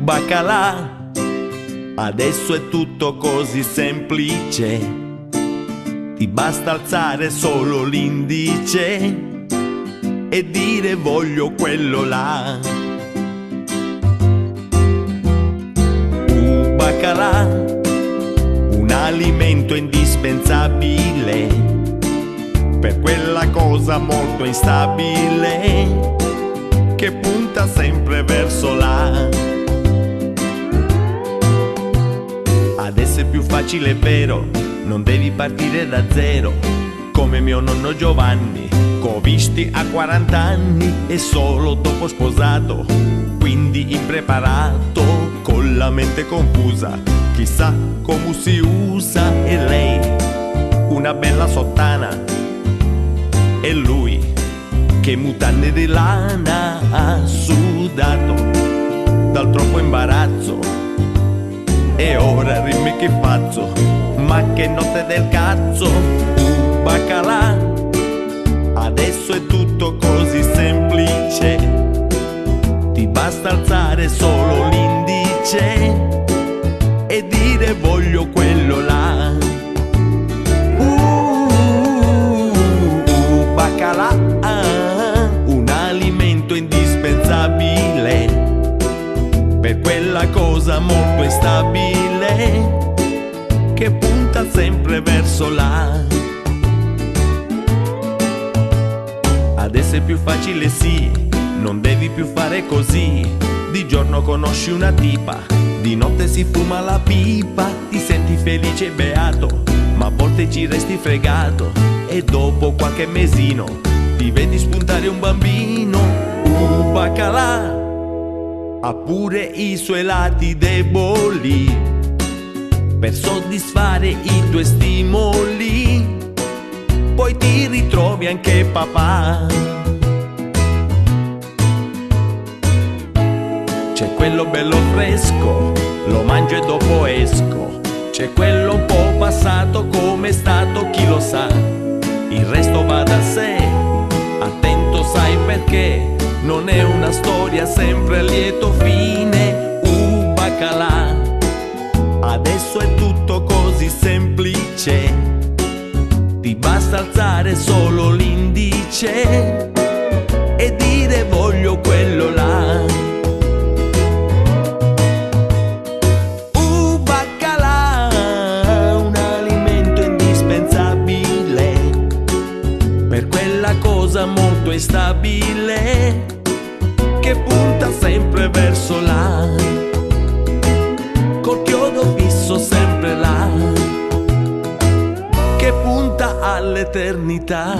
baccalà, adesso è tutto così semplice, ti basta alzare solo l'indice e dire voglio quello là. Baccalà, un alimento indispensabile per quella cosa molto instabile che punta sempre verso là. Adesso è più facile, è vero, non devi partire da zero come mio nonno Giovanni, c'ho visti a 40 anni e solo dopo sposato, quindi impreparato, con la mente confusa, chissà come si usa. E lei, una bella sottana, e lui, che mutande di lana ha sudato dal troppo imbarazzo. E ora dimmi che faccio, ma che notte del cazzo. Baccalà, adesso è tutto così semplice, ti basta alzare solo l'indice e dire voglio quello là. Baccalà, un alimento indispensabile per quella cosa molto instabile che punta sempre verso là. Adesso è più facile, sì, non devi più fare così. Di giorno conosci una tipa, di notte si fuma la pipa, ti senti felice e beato, ma a volte ci resti fregato e dopo qualche mesino ti vedi spuntare un bambino. Baccalà ha pure i suoi lati deboli per soddisfare i tuoi stimoli, poi ti ritrovi anche papà. C'è quello bello fresco, lo mangio e dopo esco. C'è quello un po' passato, come è stato chi lo sa. Il resto va da sé, attento sai perché non è una storia sempre a lieto fine. Baccalà, adesso è tutto così semplice, ti basta alzare solo l'indice e dire voglio quello là. Baccalà, un alimento indispensabile per quella cosa molto instabile che punta sempre verso là, col chiodo fisso sempre là, che punta all'eternità.